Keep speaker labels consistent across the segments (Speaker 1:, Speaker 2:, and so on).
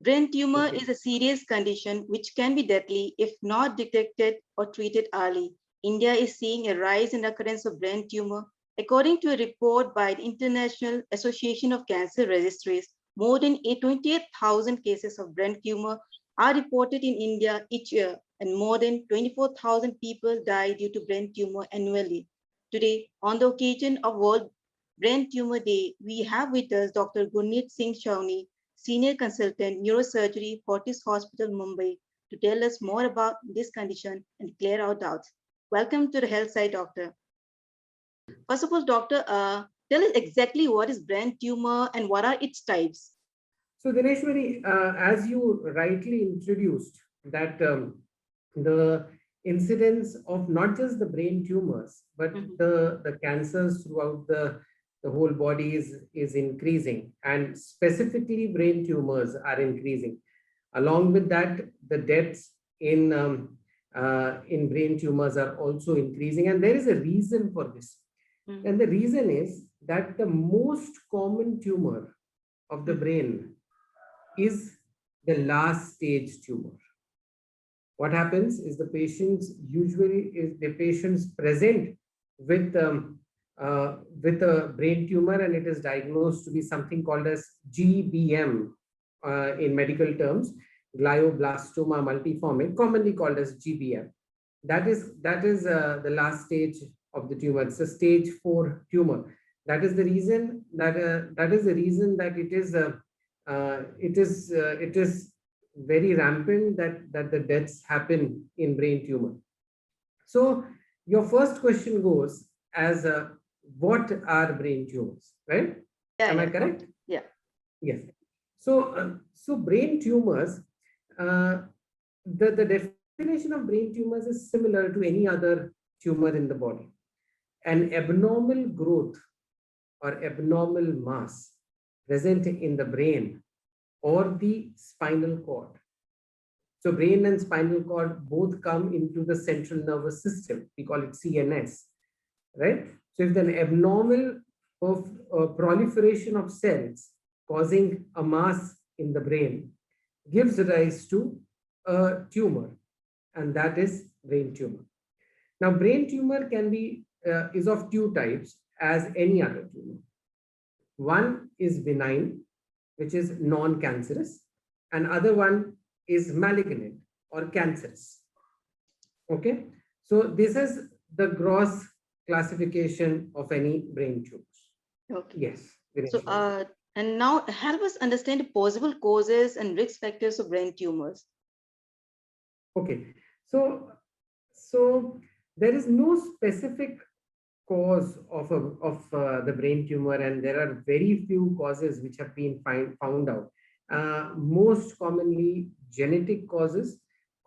Speaker 1: Brain tumor
Speaker 2: Okay.
Speaker 1: is a serious condition which can be deadly if not detected or treated early. India is seeing a rise in occurrence of brain tumor. According to a report by the International Association of Cancer Registries, more than 28,000 cases of brain tumor are reported in India each year, and more than 24,000 people die due to brain tumor annually. Today, on the occasion of World Brain Tumor Day, we have with us Dr. Gurneet Singh Shawnee, Senior Consultant Neurosurgery, Fortis Hospital, Mumbai, to tell us more about this condition and clear our doubts. Welcome to the Health Side, Doctor. First of all, Doctor, tell us exactly what is brain tumor and what are its types.
Speaker 2: So, Dineshwari, as you rightly introduced, that the incidence of not just the brain tumors, but
Speaker 1: Mhm.
Speaker 2: the cancers throughout the whole body is increasing, and specifically brain tumors are increasing. Along with that, the deaths in brain tumors are also increasing, and there is a reason for this.
Speaker 1: Mhm.
Speaker 2: And the reason is that the most common tumor of the
Speaker 1: Mhm.
Speaker 2: brain is the last stage tumor. What happens is the patients present with with a brain tumor, and it is diagnosed to be something called as GBM in medical terms, glioblastoma multiforme, commonly called as GBM. That is the last stage of the tumor. It's a stage 4 tumor. That is the reason that it is very rampant that the deaths happen in brain tumor. So your first question goes as what are brain tumors, right?
Speaker 1: Yeah,
Speaker 2: Am I
Speaker 1: yeah,
Speaker 2: correct?
Speaker 1: yeah.
Speaker 2: Yes. So brain tumors, uh, the definition of brain tumors is similar to any other tumor in the body. An abnormal growth or abnormal mass present in the brain or the spinal cord. So brain and spinal cord both come into the central nervous system. We call it CNS, right? So if an abnormal of proliferation of cells causing a mass in the brain gives rise to a tumor, and that is brain tumor. Now, brain tumor can be is of two types as any other tumor. One is benign, which is non-cancerous, and other one is malignant or cancerous. Okay, so this is the gross classification of any brain tumors.
Speaker 1: Okay.
Speaker 2: Yes,
Speaker 1: So,
Speaker 2: Vineshwari.
Speaker 1: and now help us understand the possible causes and risk factors of brain tumors.
Speaker 2: Okay, so there is no specific cause of the brain tumor, and there are very few causes which have been found out. Most commonly, genetic causes,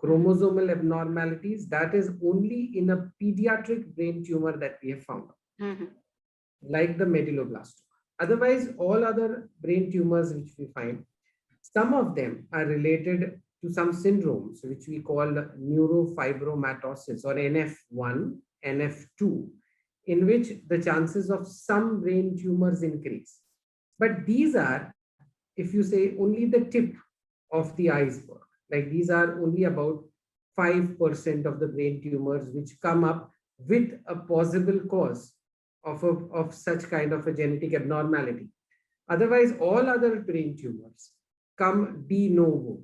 Speaker 2: chromosomal abnormalities. That is only in a pediatric brain tumor that we have found out,
Speaker 1: Mhm.
Speaker 2: like the medulloblastoma. Otherwise, all other brain tumors which we find, some of them are related to some syndromes which we call neurofibromatosis or NF1, NF2, in which the chances of some brain tumors increase. But these are, if you say, only the tip of the iceberg. Like these are only about 5% of the brain tumors which come up with a possible cause of such kind of a genetic abnormality. Otherwise, all other brain tumors come de novo.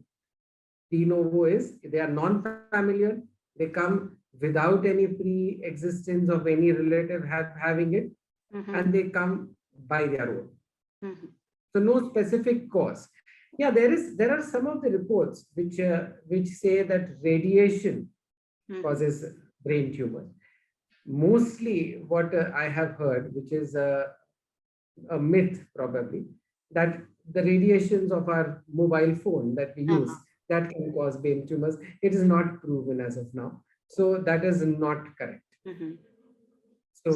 Speaker 2: De novo is they are non-familiar, they come without any pre-existence of any relative having it,
Speaker 1: Mhm.
Speaker 2: and they come by their own.
Speaker 1: Mhm.
Speaker 2: So no specific cause. Yeah, there are some of the reports which say that radiation
Speaker 1: Mhm.
Speaker 2: causes brain tumors. Mostly, what I have heard, which is a myth probably, that the radiations of our mobile phone that we
Speaker 1: Uh-huh.
Speaker 2: use that can cause brain tumors. It is not proven as of now, so that is not correct.
Speaker 1: Mhm. So,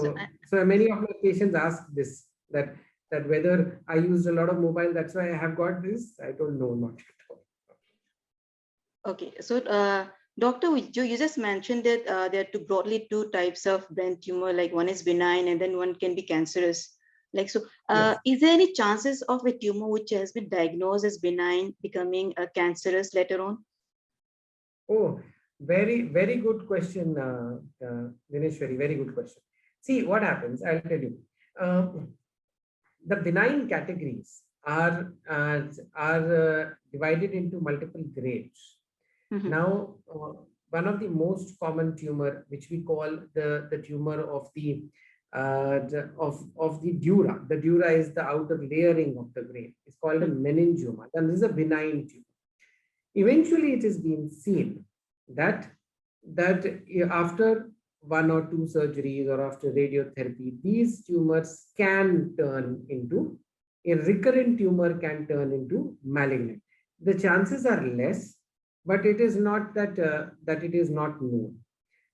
Speaker 2: So many of my patients ask this, that whether I used a lot of mobile, that's why I have got this. I told no, not at all.
Speaker 1: okay. So, Doctor, you just mentioned that there are broadly two types of brain tumor, like one is benign and then one can be cancerous. Like, so,
Speaker 2: Yes.
Speaker 1: is there any chances of a tumor which has been diagnosed as benign becoming cancerous later on?
Speaker 2: Oh, very good question, Dineshwari. Very good question. See, what happens, I'll tell you. The benign categories are divided into multiple grades.
Speaker 1: Mhm.
Speaker 2: Now, one of the most common tumor, which we call the tumor of the dura. The dura is the outer layering of the brain. It's called a meningioma, and this is a benign tumor. Eventually, it has been seen that after one or two surgeries or after radiotherapy, these tumors can turn into a recurrent tumor can turn into malignant. The chances are less, but it is not that it is not known.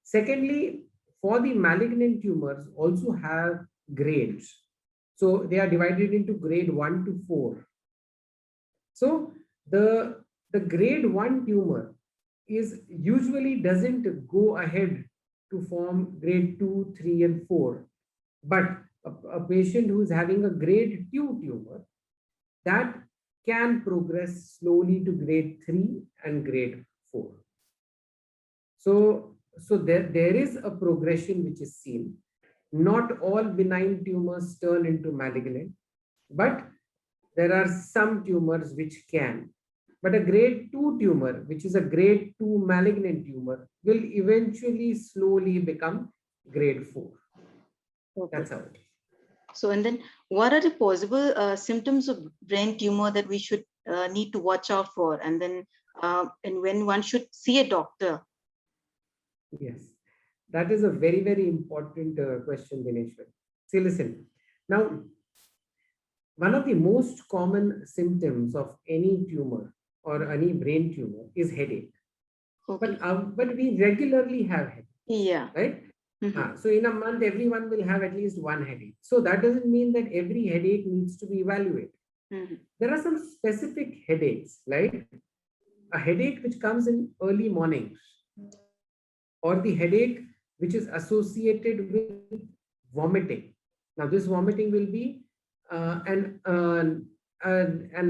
Speaker 2: Secondly, for the malignant tumors also have grades. So they are divided into grade 1 to 4. So the grade 1 tumor is usually doesn't go ahead to form grade 2, 3, and 4. But a patient who is having a grade 2 tumor, that can progress slowly to grade 3 and grade 4. So there is a progression which is seen. Not all benign tumors turn into malignant, but there are some tumors which can. But a grade 2 tumor, which is a grade 2 malignant tumor, will eventually slowly become grade 4.
Speaker 1: Okay.
Speaker 2: That's how it is.
Speaker 1: So, and then what are the possible symptoms of brain tumor that we should need to watch out for? And then, and when one should see a doctor?
Speaker 2: Yes, that is a very important question, Dineshwar. See, listen. Now, one of the most common symptoms of any tumor or any brain tumor is headache.
Speaker 1: Okay.
Speaker 2: But we regularly have headache,
Speaker 1: Yeah.
Speaker 2: right?
Speaker 1: Mhm.
Speaker 2: So in a month, everyone will have at least one headache. So that doesn't mean that every headache needs to be evaluated.
Speaker 1: Mhm.
Speaker 2: There are some specific headaches, like a headache which comes in early mornings, or the headache which is associated with vomiting. Now, this vomiting will be and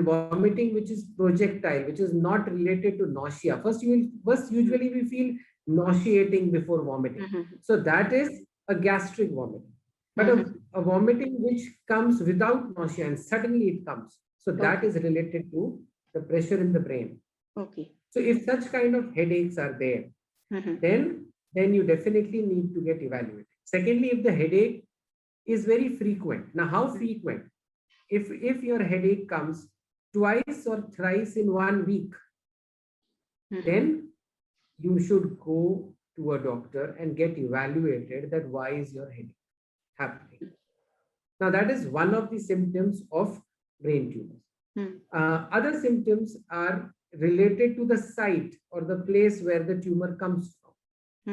Speaker 2: vomiting which is projectile, which is not related to nausea. First usually we feel nauseating before vomiting.
Speaker 1: Mhm.
Speaker 2: So that is a gastric vomiting. But
Speaker 1: Mhm.
Speaker 2: a vomiting which comes without nausea and suddenly it comes. So that
Speaker 1: Okay.
Speaker 2: is related to the pressure in the brain.
Speaker 1: Okay.
Speaker 2: So if such kind of headaches are there,
Speaker 1: Mhm.
Speaker 2: then you definitely need to get evaluated. Secondly, if the headache is very frequent. Now, how frequent? If your headache comes twice or thrice in 1 week,
Speaker 1: Mhm.
Speaker 2: then you should go to a doctor and get evaluated that why is your headache happening. Now, that is one of the symptoms of brain tumors.
Speaker 1: Mhm.
Speaker 2: Other symptoms are related to the site or the place where the tumor comes from.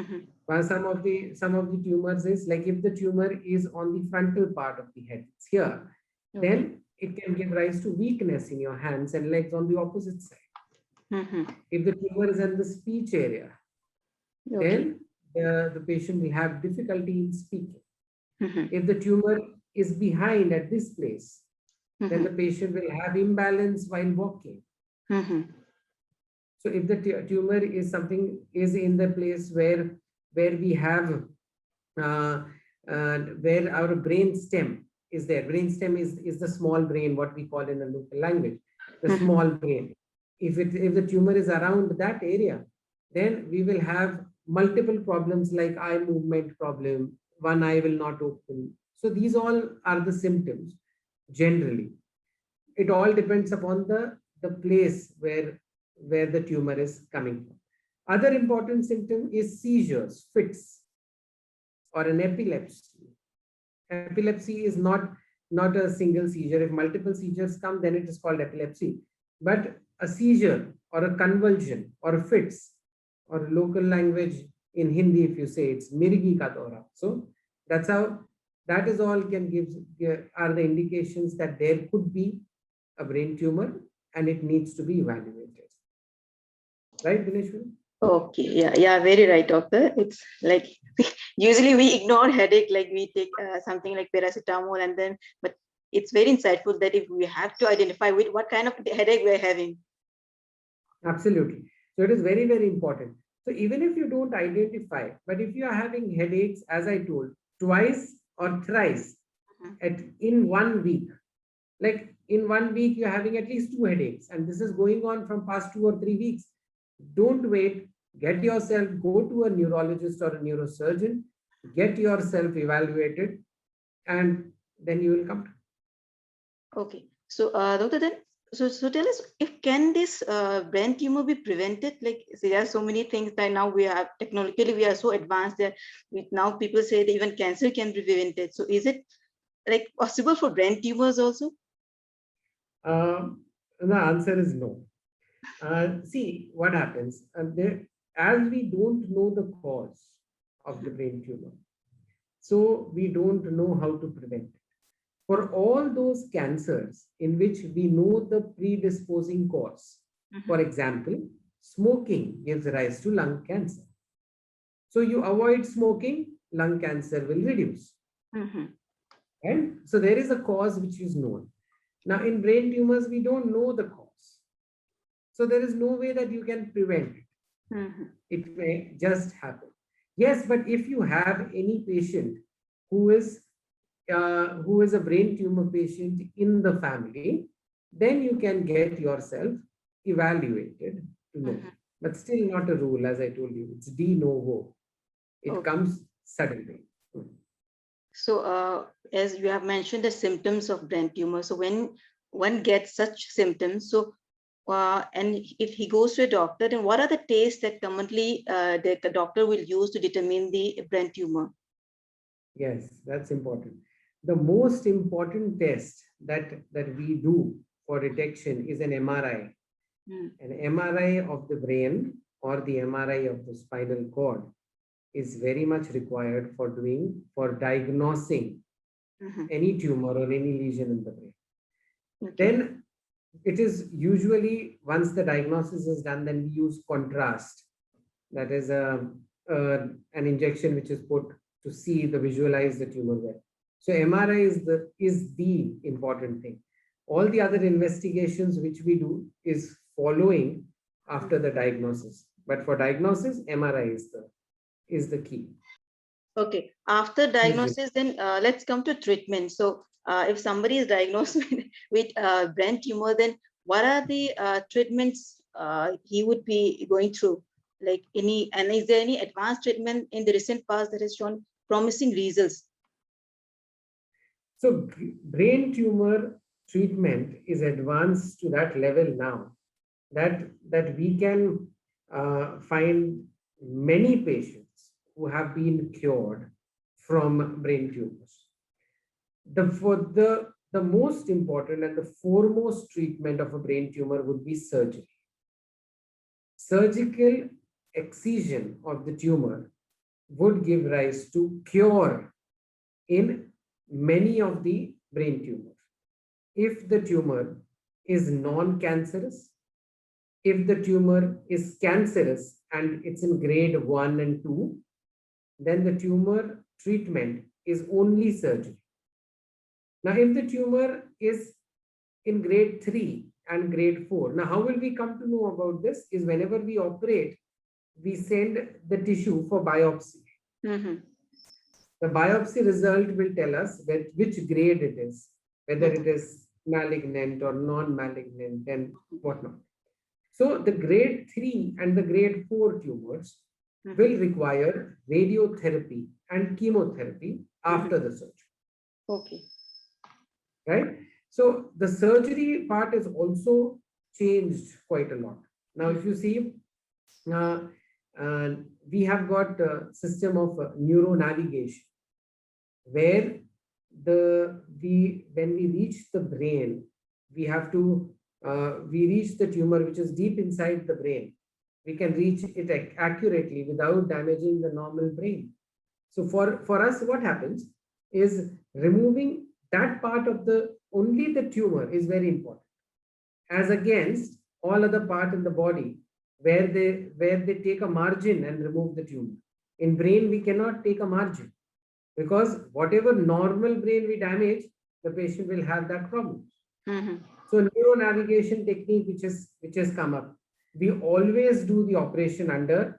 Speaker 1: Mhm.
Speaker 2: Some of the tumors is like if the tumor is on the frontal part of the head, it's here,
Speaker 1: Okay.
Speaker 2: then it can give rise to weakness in your hands and legs on the opposite side.
Speaker 1: Mhm.
Speaker 2: If the tumor is in the speech area,
Speaker 1: Okay.
Speaker 2: then the patient will have difficulty in speaking.
Speaker 1: Mhm.
Speaker 2: If the tumor is behind at this place, then the
Speaker 1: Mhm.
Speaker 2: patient will have imbalance while walking.
Speaker 1: Mhm.
Speaker 2: So if the tumor is in the place where we have where our brain stem is there. Brain stem is the small brain, what we call in a local language, the
Speaker 1: Mhm.
Speaker 2: small brain. If the tumor is around that area, then we will have multiple problems like eye movement problem, one eye will not open. So these all are the symptoms generally. It all depends upon the place where the tumor is coming from. Other important symptom is seizures, fits, or an epilepsy. Epilepsy is not a single seizure. If multiple seizures come, then it is called epilepsy. But a seizure or a convulsion or a fits, or local language in Hindi, if you say it's mirgi ka daura. So that's how, that is all can give are the indications that there could be a brain tumor and it needs to be evaluated. Right, Dineshwar?
Speaker 1: Okay, yeah, very right, doctor. It's like usually we ignore headache, like we take something like paracetamol, and then but it's very insightful that if we have to identify with what kind of headache we're having.
Speaker 2: Absolutely. So it is very, very important. So even if you don't identify, but if you are having headaches, as I told, twice or thrice in 1 week, like in 1 week, you're having at least 2 headaches, and this is going on from past 2 or 3 weeks. Don't wait, get yourself, go to a neurologist or a neurosurgeon, get yourself evaluated, and then you will come to.
Speaker 1: Okay. So, Doctor, then, so tell us, if can this brain tumor be prevented? Like, there are so many things that now we are technologically we are so advanced that now people say that even cancer can be prevented. So, is it like possible for brain tumors also?
Speaker 2: The answer is no. See what happens. As we don't know the cause of the brain tumor, so we don't know how to prevent it. For all those cancers in which we know the predisposing cause, for example, smoking gives rise to lung cancer. So you avoid smoking, lung cancer will reduce. And so there is a cause which is known. Now in brain tumors, we don't know the cause. So there is no way that you can prevent it. It may just happen. Yes, but if you have any patient who is a brain tumor patient in the family, then you can get yourself evaluated to know. But still not a rule, as I told you. It's de novo. It comes suddenly.
Speaker 1: So, as you have mentioned the symptoms of brain tumor, so when one gets such symptoms, so and if he goes to a doctor, then what are the tests that commonly the doctor will use to determine the brain tumor?
Speaker 2: Yes, that's important. The most important test that we do for detection is an MRI. An MRI of the brain or the MRI of the spinal cord is very much required for diagnosing any tumor or any lesion in the brain. Then it is usually, once the diagnosis is done, then we use contrast. That is an injection which is put to visualize the tumor there. So MRI is the important thing. All the other investigations which we do is following after the diagnosis. But for diagnosis, MRI is the key.
Speaker 1: Okay. After diagnosis, then let's come to treatment. So if somebody is diagnosed with brain tumor, then what are the treatments he would be going through? Like is there any advanced treatment in the recent past that has shown promising results?
Speaker 2: So brain tumor treatment is advanced to that level now that we can find many patients who have been cured from brain tumors. The most important and the foremost treatment of a brain tumor would be surgery. Surgical excision of the tumor would give rise to cure in many of the brain tumors. If the tumor is non-cancerous, if the tumor is cancerous and it's in grade 1 and 2, then the tumor treatment is only surgery. Now, if the tumor is in grade 3 and grade 4, now how will we come to know about this? Is whenever we operate, we send the tissue for biopsy. The biopsy result will tell us which grade it is, whether it is malignant or non-malignant and whatnot. So the grade 3 and the grade 4 tumors will require radiotherapy and chemotherapy after the surgery.
Speaker 1: Okay.
Speaker 2: Right? So the surgery part is also changed quite a lot. Now, if you see, we have got a system of neuronavigation where when we reach the brain, we have to we reach the tumor which is deep inside the brain. We can reach it accurately without damaging the normal brain. So for us, what happens is removing that part of only the tumor is very important, as against all other part in the body where they take a margin and remove the tumor. In brain, we cannot take a margin because whatever normal brain we damage, the patient will have that problem.
Speaker 1: Mhm.
Speaker 2: So neuronavigation technique, which has come up, we always do the operation under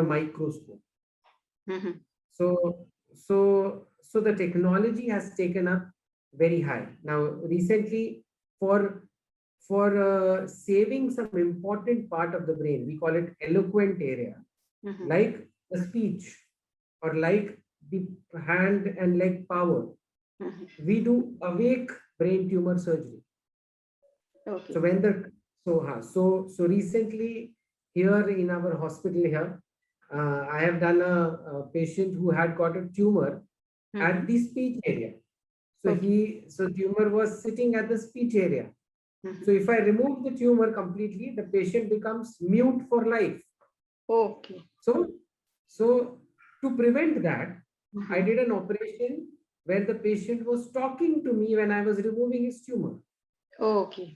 Speaker 2: a microscope.
Speaker 1: Mhm.
Speaker 2: So the technology has taken up very high. Now, recently, for saving some important part of the brain, we call it eloquent area,
Speaker 1: Mhm.
Speaker 2: like the speech or like the hand and leg power.
Speaker 1: Mhm.
Speaker 2: We do awake brain tumor surgery.
Speaker 1: Okay.
Speaker 2: So when the so recently here in our hospital here, I have done a patient who had got a tumor at
Speaker 1: Mhm.
Speaker 2: the speech area. So
Speaker 1: Okay.
Speaker 2: tumor was sitting at the speech area. So
Speaker 1: Mhm.
Speaker 2: if I remove the tumor completely, the patient becomes mute for life.
Speaker 1: Okay.
Speaker 2: So so to prevent that, I
Speaker 1: Mhm.
Speaker 2: did an operation where the patient was talking to me when I was removing his tumor.
Speaker 1: Okay.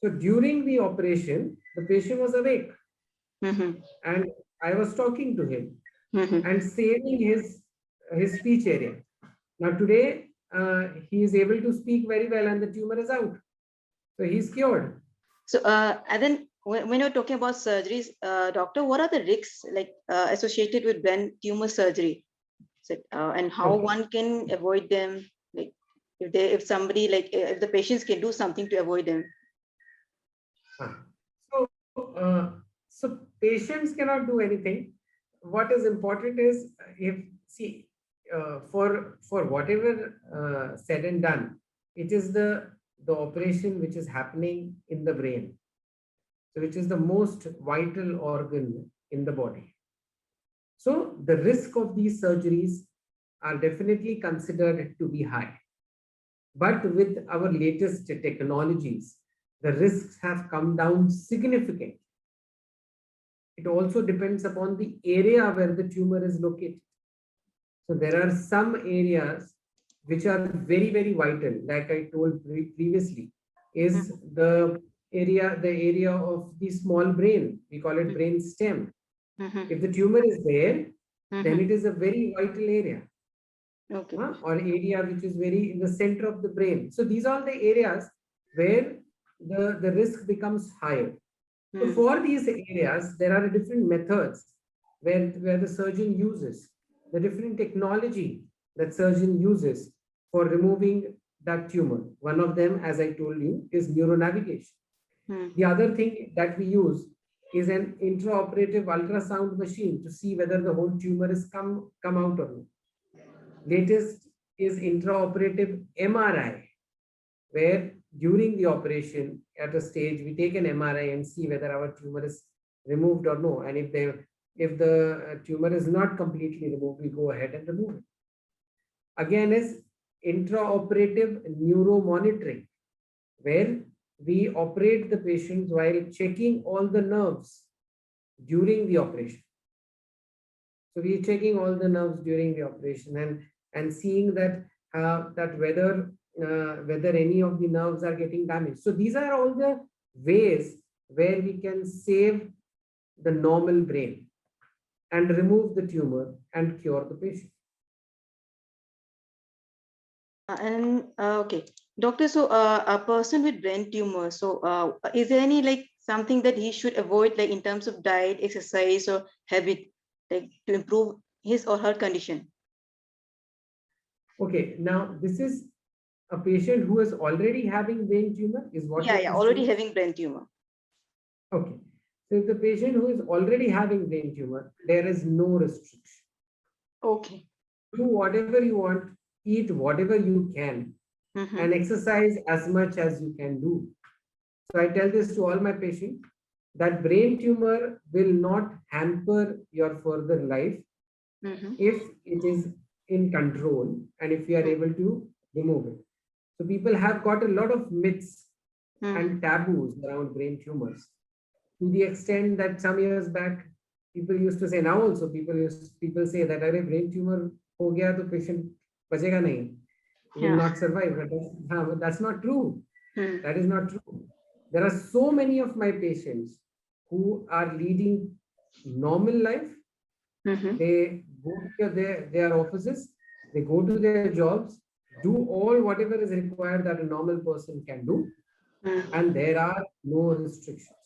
Speaker 2: So during the operation, the patient was awake
Speaker 1: Mhm.
Speaker 2: and I was talking to him
Speaker 1: Mhm.
Speaker 2: and saving his speech area. Now today, he is able to speak very well and the tumor is out. So he's cured.
Speaker 1: So, and then when you're talking about surgeries, doctor, what are the risks like associated with brain tumor surgery? So, and how
Speaker 2: Okay.
Speaker 1: one can avoid them? Like, if somebody if the patients can do something to avoid them.
Speaker 2: Ah. So, so patients cannot do anything. What is important is if see for whatever said and done, it is the operation which is happening in the brain, so which is the most vital organ in the body. So the risk of these surgeries are definitely considered to be high. But with our latest technologies, the risks have come down significantly. It also depends upon the area where the tumor is located. So there are some areas which are very, very vital, like I told previously, is
Speaker 1: Mhm.
Speaker 2: the area of the small brain. We call it brain stem.
Speaker 1: Mhm.
Speaker 2: If the tumor is there, then
Speaker 1: Mhm.
Speaker 2: it is a very vital area,
Speaker 1: Okay.
Speaker 2: or area which is very in the center of the brain. So these are the areas where the risk becomes higher. So
Speaker 1: Mhm.
Speaker 2: for these areas, there are different methods where the surgeon uses, the different technology that surgeon uses for removing that tumor. One of them, as I told you, is neuronavigation.
Speaker 1: Mhm.
Speaker 2: The other thing that we use is an intraoperative ultrasound machine to see whether the whole tumor is come out or not. Latest is intraoperative MRI, where during the operation at a stage we take an MRI and see whether our tumor is removed or no. And if the tumor is not completely removed, we go ahead and remove it. Again is intraoperative neuromonitoring, where we operate the patients while checking all the nerves during the operation. So we are checking all the nerves during the operation and seeing that whether any of the nerves are getting damaged. So these are all the ways where we can save the normal brain and remove the tumor and cure the patient.
Speaker 1: And okay, doctor. So, a person with brain tumor. So, is there any something that he should avoid, like in terms of diet, exercise, or habit, like to improve his or her condition?
Speaker 2: Okay, now this is a patient who is already having brain tumor, is what
Speaker 1: Yeah,
Speaker 2: your
Speaker 1: yeah,
Speaker 2: question
Speaker 1: already
Speaker 2: is?
Speaker 1: having brain tumor.
Speaker 2: Okay. So if the patient who is already having brain tumor, there is no restriction.
Speaker 1: Okay.
Speaker 2: Do whatever you want, eat whatever you can,
Speaker 1: Mm-hmm.
Speaker 2: and exercise as much as you can do. So I tell this to all my patients that brain tumor will not hamper your further life
Speaker 1: Mm-hmm.
Speaker 2: if it is in control and if we are able to remove it. So people have got a lot of myths
Speaker 1: Mm-hmm.
Speaker 2: and taboos around brain tumors, to the extent that some years back people used to say, now also people say that अरे brain tumor हो गया तो patient बचेगा नहीं, will
Speaker 1: Yeah.
Speaker 2: not survive. But that's not true.
Speaker 1: Mm-hmm.
Speaker 2: That is not true. There are so many of my patients who are leading normal life.
Speaker 1: Mm-hmm.
Speaker 2: They go to their offices, they go to their jobs, do all whatever is required that a normal person can do,
Speaker 1: Mm.
Speaker 2: and there are no restrictions.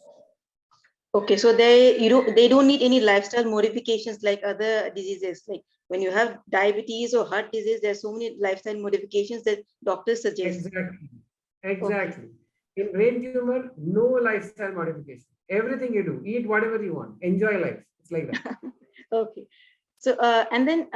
Speaker 1: Okay, so they don't need any lifestyle modifications like other diseases. Like when you have diabetes or heart disease, there's so many lifestyle modifications that doctors suggest.
Speaker 2: Exactly.
Speaker 1: Okay.
Speaker 2: Exactly. In brain tumor, no lifestyle modification. Everything you do, eat whatever you want, enjoy life. It's like that.
Speaker 1: Okay. So and then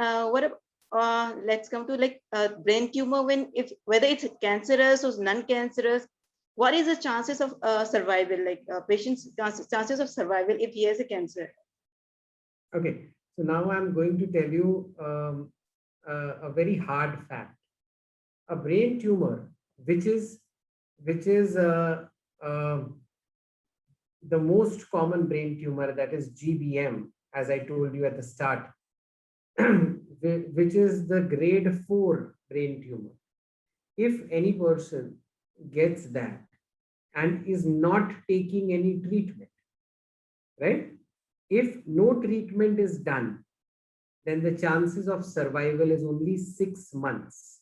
Speaker 1: let's come to like brain tumor when if whether it's cancerous or non-cancerous, what is the chances of survival, like patient's chances of survival if he has a cancer?
Speaker 2: Okay. So now I'm going to tell you a very hard fact. A brain tumor, which is the most common brain tumor, that is GBM, as I told you at the start, which is the grade 4 brain tumor. If any person gets that and is not taking any treatment, right? If no treatment is done, then the chances of survival is only 6 months.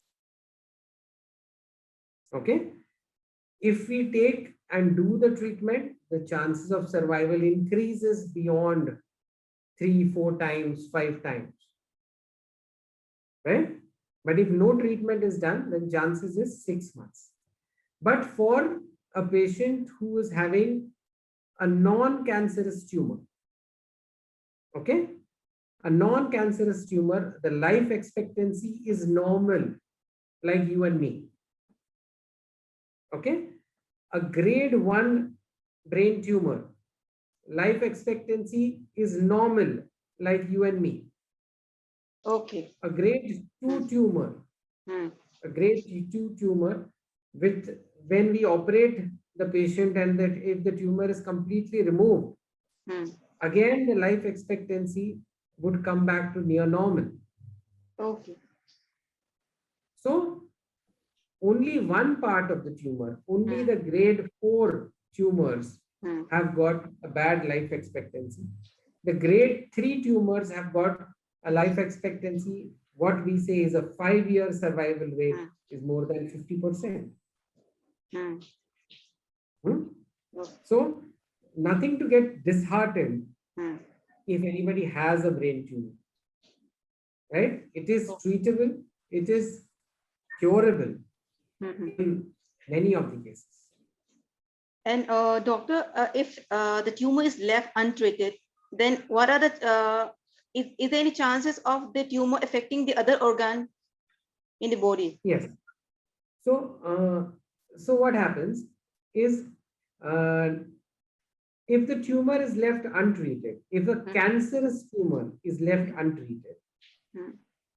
Speaker 2: Okay. If we take and do the treatment, the chances of survival increases beyond 3, 4 times, 5 times. Right? But if no treatment is done, then chances is 6 months. But for a patient who is having a non-cancerous tumor, okay, a non-cancerous tumor, the life expectancy is normal, like you and me. Okay, a grade 1 brain tumor, life expectancy is normal, like you and me.
Speaker 1: Okay.
Speaker 2: A grade 2 tumor,
Speaker 1: Hmm.
Speaker 2: a grade 2 tumor, with when we operate the patient and that if the tumor is completely removed,
Speaker 1: Hmm.
Speaker 2: again the life expectancy would come back to near normal.
Speaker 1: Okay.
Speaker 2: So only one part of the tumor, only
Speaker 1: Hmm.
Speaker 2: the grade 4 tumors
Speaker 1: Hmm.
Speaker 2: have got a bad life expectancy. The grade 3 tumors have got a life expectancy, what we say is a 5-year survival rate
Speaker 1: Hmm.
Speaker 2: is more than 50%.
Speaker 1: Hmm.
Speaker 2: Hmm?
Speaker 1: Okay.
Speaker 2: So nothing to get disheartened
Speaker 1: Hmm.
Speaker 2: if anybody has a brain tumor, right? It is
Speaker 1: Oh.
Speaker 2: treatable, it is curable
Speaker 1: Mhm.
Speaker 2: in many of the cases.
Speaker 1: And doctor, if the tumor is left untreated, then what are the is there any chances of the tumor affecting the other organ in the body?
Speaker 2: Yes. So what happens is, uh, if the tumor is left untreated, if a
Speaker 1: Hmm.
Speaker 2: cancerous tumor is left untreated,
Speaker 1: Hmm.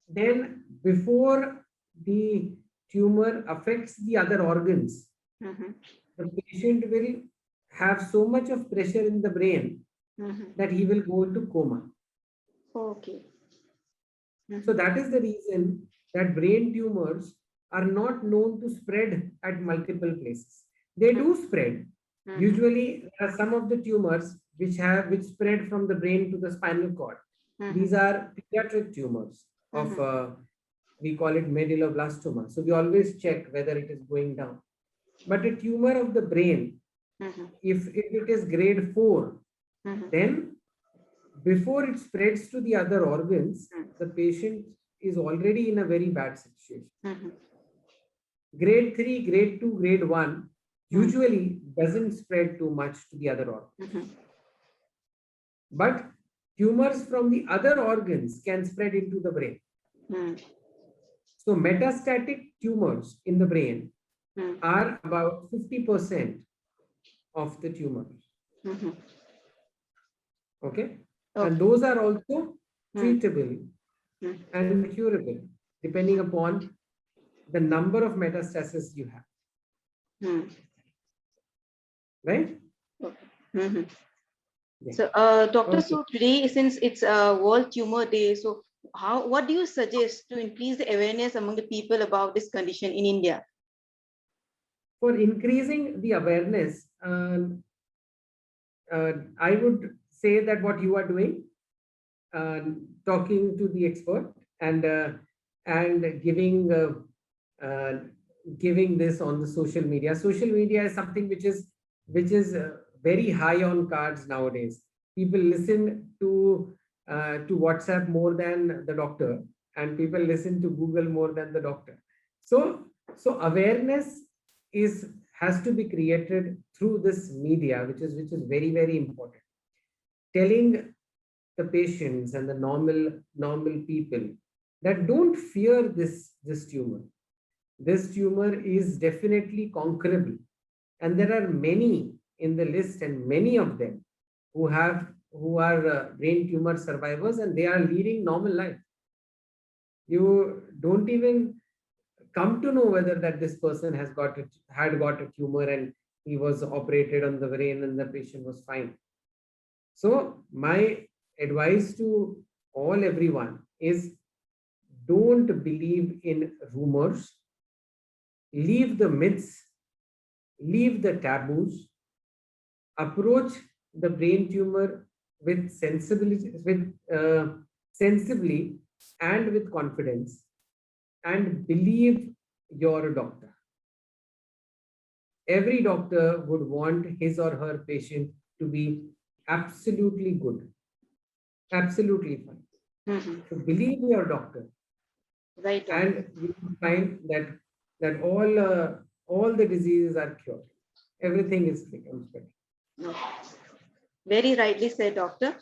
Speaker 2: then before the tumor affects the other organs,
Speaker 1: Mhm.
Speaker 2: the patient will have so much of pressure in the brain
Speaker 1: Mhm.
Speaker 2: that he will go into coma.
Speaker 1: Okay.
Speaker 2: So
Speaker 1: Mhm.
Speaker 2: that is the reason that brain tumors are not known to spread at multiple places. They do spread.
Speaker 1: Mhm.
Speaker 2: Usually, there are some of the tumors which spread from the brain to the spinal cord.
Speaker 1: Mhm.
Speaker 2: These are pediatric tumors of,
Speaker 1: Mhm.
Speaker 2: we call it medulloblastoma. So we always check whether it is going down. But a tumor of the brain,
Speaker 1: Mhm.
Speaker 2: if it is grade 4,
Speaker 1: Mhm.
Speaker 2: then before it spreads to the other organs, the patient is already in a very bad situation.
Speaker 1: Mhm.
Speaker 2: Grade 3, grade 2, grade 1
Speaker 1: Mhm.
Speaker 2: usually doesn't spread too much to the other organs.
Speaker 1: Mhm.
Speaker 2: But tumors from the other organs can spread into the brain.
Speaker 1: Mhm.
Speaker 2: So metastatic tumors in the brain
Speaker 1: Mhm.
Speaker 2: are about 50% of the tumors.
Speaker 1: Mhm.
Speaker 2: Okay. And
Speaker 1: Okay.
Speaker 2: those are also
Speaker 1: Mhm.
Speaker 2: treatable
Speaker 1: Mhm.
Speaker 2: and curable depending upon the number of metastases you have.
Speaker 1: Mhm.
Speaker 2: Right?
Speaker 1: Okay. Mhm.
Speaker 2: Yeah.
Speaker 1: So, doctor,
Speaker 2: Okay.
Speaker 1: so today, since it's World Tumor Day, so what do you suggest to increase the awareness among the people about this condition in India?
Speaker 2: For increasing the awareness, I would say that what you are doing, talking to the expert and giving uh, giving this on the social media. Social media is something which is very high on cards nowadays. People listen to WhatsApp more than the doctor, and people listen to Google more than the doctor. So awareness is has to be created through this media, which is very, very important. Telling the patients and the normal people that don't fear this tumor. This tumor is definitely conquerable, and there are many in the list, and many of them who are brain tumor survivors, and they are leading normal life. You don't even come to know whether that this person had got a tumor, and he was operated on the brain and the patient was fine. So my advice to everyone is, don't believe in rumors, leave the myths, leave the taboos, approach the brain tumor with sensibility, with sensibly and with confidence, and believe your doctor. Every doctor would want his or her patient to be absolutely good, absolutely fine.
Speaker 1: Mhm.
Speaker 2: So believe your doctor,
Speaker 1: Right, doctor.
Speaker 2: and you will find that all the diseases are cured. Everything is becomes better.
Speaker 1: No. Very rightly said, doctor.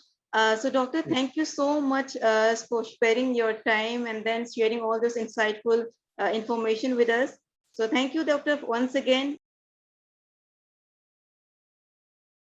Speaker 1: So, doctor, thank you so much for sparing your time and then sharing all this insightful information with us. So, thank you, doctor, once again.